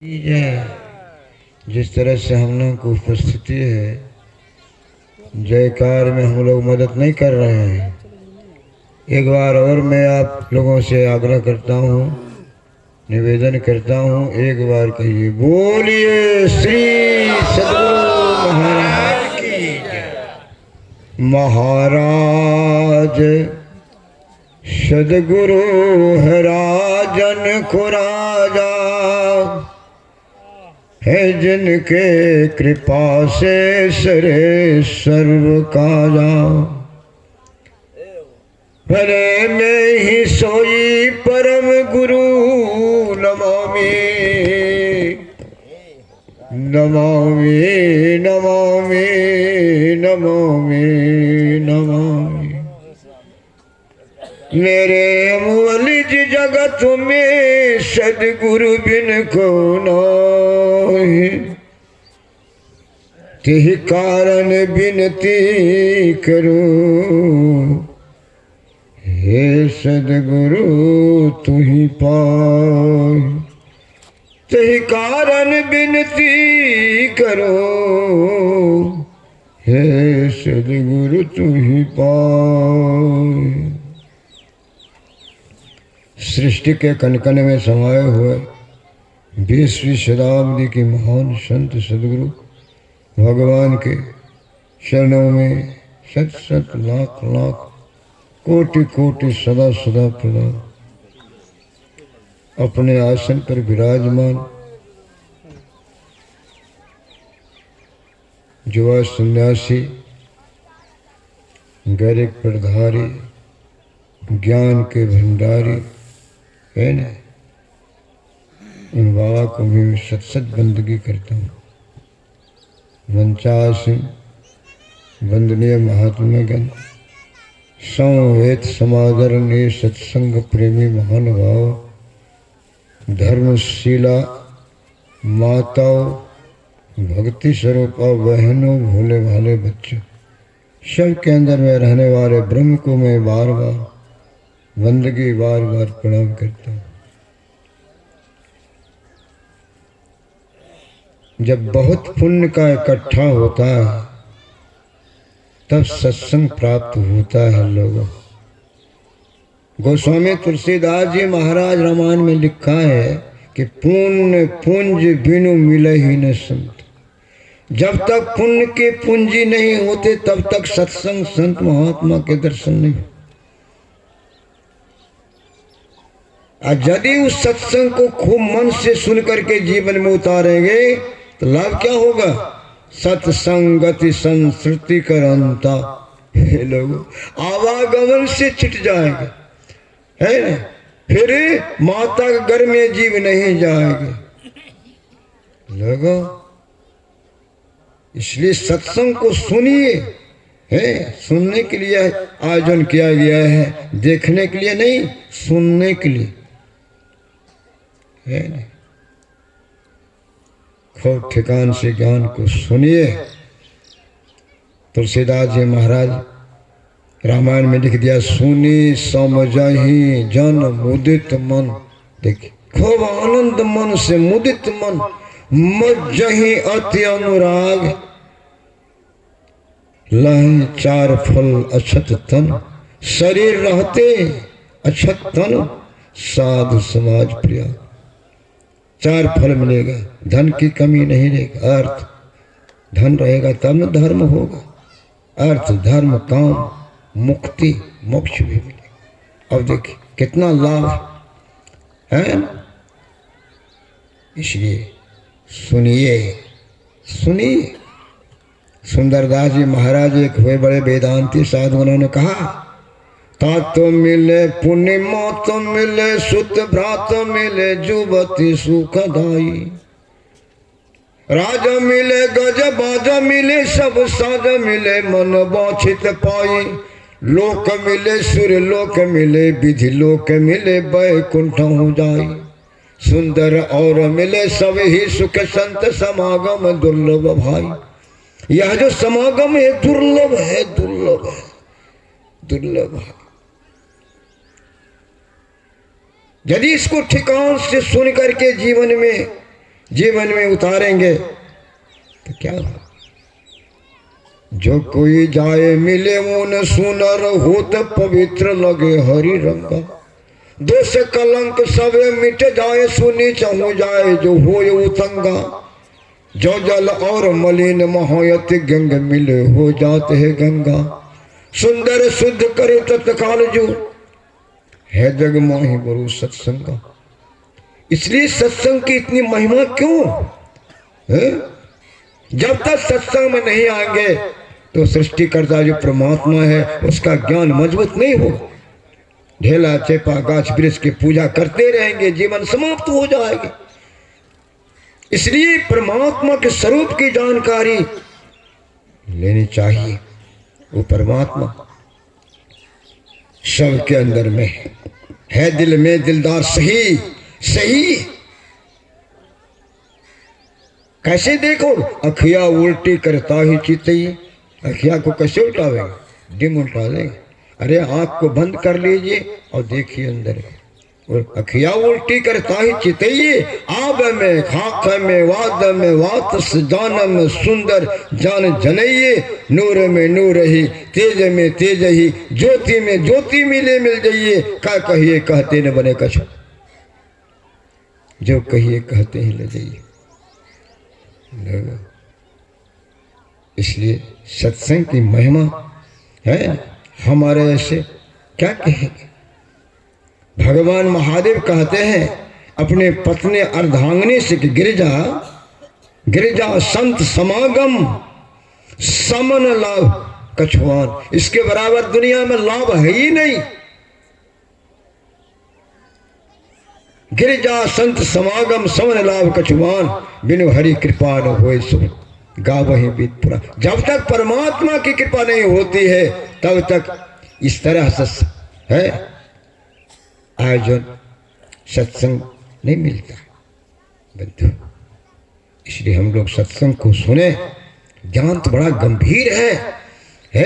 जय। जिस तरह से हम लोग को उपस्थिति है, जयकार में हम लोग मदद नहीं कर रहे हैं। एक बार और मैं आप लोगों से आग्रह करता हूँ, निवेदन करता हूँ, एक बार कहिए बोलिए श्री सद्गुरु महाराज की जय। महाराज सद्गुरु है राजन को राजा है, जिनके कृपा से सरे सर्व काजा। भले में ही सोई परम गुरु नमामि नमामि नमामि नमामि नमामि। मेरे अमूलिज जगत में सद्गुरु बिन को नाहि, तिहि कारण बिनती करूं, हे सद्गुरु तुहि पाहि। तिहि कारण बिनती करो, हे सद्गुरु तुहि पाहि। सृष्टि के कनकन में समाये हुए 20वीं शताब्दी की महान संत सद्गुरु भगवान के चरणों में शत शत लाख लाख कोटि कोटि सदा सदा प्रणाम। अपने आसन पर विराजमान युवा सन्यासी, गैरिक प्रधारी, ज्ञान के भंडारी है ना, उन बाबा को भी मैं सत सत बंदगी करता हूँ। वंचासिम वंदनीय महात्मागण, संवेद समादरणीय सत्संग प्रेमी महानुभाव, धर्मशीला माताओं, भक्ति स्वरूपा बहनों, भोले भाले बच्चों, सब के अंदर में रहने वाले ब्रह्म को मैं बार बार बंदगी बार बार प्रणाम करता हूँ। जब बहुत पुण्य का इकट्ठा होता है तब सत्संग प्राप्त होता है लोगों। गोस्वामी तुलसीदास जी महाराज रामायण में लिखा है कि पुण्य पुंज बिनु मिले ही न संत। जब तक पुण्य के पूंजी नहीं होते तब तक सत्संग संत महात्मा के दर्शन नहीं। यदि उस सत्संग को खूब मन से सुन करके जीवन में उतारेंगे तो लाभ क्या होगा? सत्संगति संस्कृति करंता, हे लोगों, आवागमन से छिट जाएगा, है ना? फिर माता के घर में जीव नहीं जाएगा लोगों। इसलिए सत्संग को सुनिए, है सुनने के लिए आयोजन किया गया है, देखने के लिए नहीं, सुनने के लिए, है ना? खूब ठिकान से ज्ञान को सुनिए। तुलसीदास जी महाराज रामायण में लिख दिया, सुनी समझहि जन मुदित मन। देखिए, खूब आनंद मन से मुदित मन, मज्जहि अति अनुराग, लहि चार फल अछत तन, शरीर रहते अछत तन, साधु समाज प्रिय। चार फल मिलेगा, धन की कमी नहीं रहेगी, अर्थ धन रहेगा तब न धर्म होगा, अर्थ धर्म काम मुक्ति मोक्ष भी मिलेगा। अब देखिए कितना लाभ है ना? इसलिए सुनिए सुनिए। सुंदरदास जी महाराज एक हुए बड़े वेदांती साधु, उन्होंने कहा, तात मिले पुण्य मत मिले, सुत भ्रात मिले, जुवती सुखदाई, राजा मिले गज बाजा मिले, सब साज मिले, मन बाछित पाई, लोक मिले सुर लोक मिले, विधि लोक मिले, बैकुंठ हो जाई, सुंदर और मिले सब ही सुख, संत समागम दुर्लभ भाई। यह जो समागम है दुर्लभ है, दुर्लभ है, दुर्लभ है। यदि इसको ठिकान से सुन करके जीवन में जीवन में उतारेंगे तो क्या होगा? जो कोई जाए मिले मुन सुनर होत पवित्र लगे हरि रंगा। दोष कलंक सब मिट जाए सुनी चहु जाए जो होय उतंगा। जो जल और मलिन महायत गंग मिले हो जाते है गंगा। सुंदर शुद्ध करे तत्काल जो है जग मोहि गुरु सत्संगा। इसलिए सत्संग की इतनी महिमा क्यों है? जब तक सत्संग में नहीं आएंगे तो सृष्टिकर्ता जो परमात्मा है उसका ज्ञान मजबूत नहीं होगा। ढेला चेपा गाछ वृक्ष की पूजा करते रहेंगे, जीवन समाप्त हो जाएगा। इसलिए परमात्मा के स्वरूप की जानकारी लेनी चाहिए। वो परमात्मा सबके अंदर में है, दिल में दिलदार सही सही। कैसे देखो, अखिया उल्टी करता ही चितई। अखिया को कैसे उल्टावेंगे? डिम उल्टा देंगे। अरे आंख को बंद कर लीजिए और देखिए अंदर। और अखिया उल्टी करता ही चितइये। आब में खाक में वाद में वात जान में सुंदर जान जनइये। नूर में नूर ही तेज में तेज ही ज्योति में ज्योति मिले मिल जाइए। का कहिए कहते न बने कछ, जो कहिए कहते ही ले जाइए। इसलिए सत्संग की महिमा है। हमारे ऐसे क्या कहेंगे? भगवान महादेव कहते हैं अपने पत्नी अर्धांगिनी से कि गिरिजा गिरिजा संत समागम समन लाभ कछुआन। इसके बराबर दुनिया में लाभ है ही नहीं। गिरिजा संत समागम समन लाभ कछुआन। बिनु हरि कृपा न होए सो गावहि बीत पुरा। जब तक परमात्मा की कृपा नहीं होती है तब तक इस तरह से है आयोजन सत्संग नहीं मिलता बंधु। इसलिए हम लोग सत्संग को सुने। ज्ञान तो बड़ा गंभीर है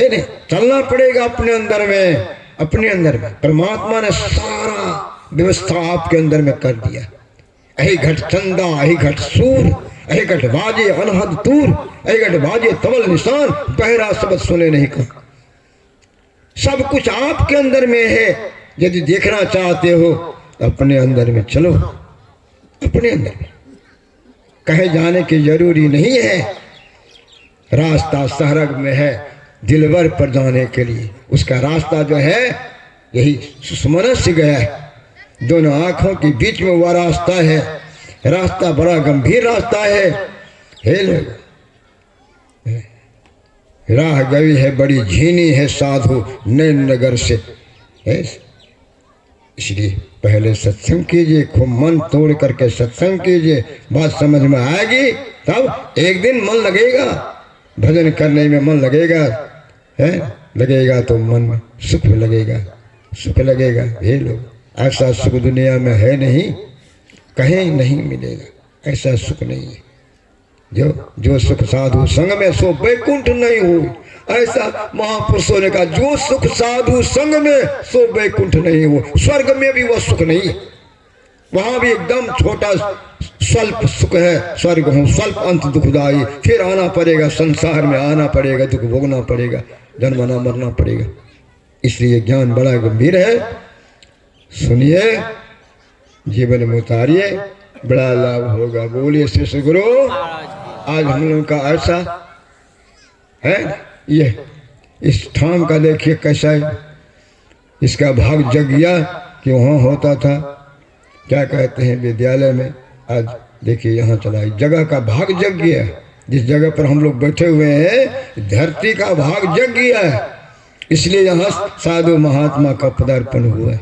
नहीं? चलना पड़ेगा अपने अंदर में, अपने अंदर में। परमात्मा ने सारा व्यवस्था आपके अंदर में कर दिया। अहि घट चंदा अहि घट सूर अहि घट बाजे अनहद तूर अहि घट बाजे तवल निशान बहरा शब्द सुने नहीं कर। सब कुछ आपके अंदर में है। यदि देखना चाहते हो अपने अंदर में चलो, अपने अंदर में। कहे जाने की जरूरी नहीं है। रास्ता सहरग में है दिलवर पर जाने के लिए। उसका रास्ता जो है यही सुमनस से गया है। दोनों आंखों के बीच में वह रास्ता है। रास्ता बड़ा गंभीर रास्ता है। राह गई है बड़ी झीनी है साधु नैन नगर से। इसलिए पहले सत्संग कीजिए, खूब मन तोड़ करके सत्संग कीजिए। बात समझ में आएगी तब एक दिन मन लगेगा, भजन करने में मन लगेगा है। लगेगा तो मन में सुख लगेगा, सुख लगेगा। ये लोग ऐसा सुख दुनिया में है नहीं, कहीं नहीं मिलेगा। ऐसा सुख नहीं है। जो सुख साधु संग में सो बैकुंठ नहीं हो। ऐसा महापुरुषों ने कहा जो सुख साधु संग में सो बैकुंठ नहीं हो। स्वर्ग में भी वह सुख नहीं है। वहां भी एकदम छोटा स्वल्प सुख है। स्वर्ग हो स्वल्प अंत दुखदाई। फिर आना पड़ेगा, संसार में आना पड़ेगा, दुख भोगना पड़ेगा, जन्मना मरना पड़ेगा। इसलिए ज्ञान बड़ा गंभीर है। सुनिए, जीवन में उतारिए, बड़ा लाभ होगा। बोलिए श्री श्री गुरु। आज हम लोगों का ऐसा है। ये इस ठाम का देखिए कैसा है। इसका भाग जग गया कि वहाँ होता था क्या कहते हैं विद्यालय में। आज देखिए यहाँ चला, जगह का भाग जग गया। जिस जगह पर हम लोग बैठे हुए हैं धरती का भाग जग गया है। इसलिए यहाँ साधु महात्मा का पदार्पण हुआ है।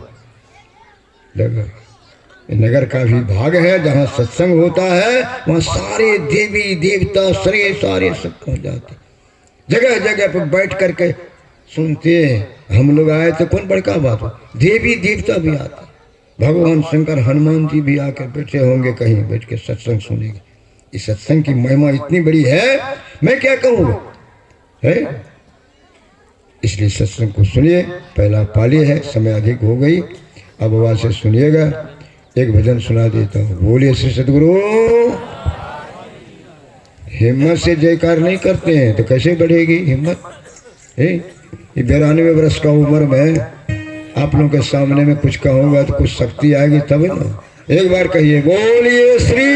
नगर का भी भाग है जहाँ सत्संग होता है। वहाँ सारे देवी देवता सारे सब पहुँच जाते। जगह जगह पर बैठ करके सुनते हैं। हम लोग आए तो कौन बड़का बात हो। देवी देवता भी आते, भगवान शंकर हनुमान जी भी आकर बैठे होंगे कहीं, बैठ के सत्संग सुनेंगे। इस सत्संग की महिमा इतनी बड़ी है, मैं क्या कहूँगा है। इसलिए सत्संग को सुनिए। पहला पाली है, समय अधिक हो गई। अब आवाज से सुनिएगा। एक भजन सुना देता हूँ। बोलिए श्री सद्गुरु। हिम्मत से जयकार नहीं करते हैं तो कैसे बढ़ेगी हिम्मत? ये 92 वर्ष का उम्र में आप लोगों के सामने में कुछ कहूँगा तो कुछ शक्ति आएगी तब ना। एक बार कहिए बोलिए श्री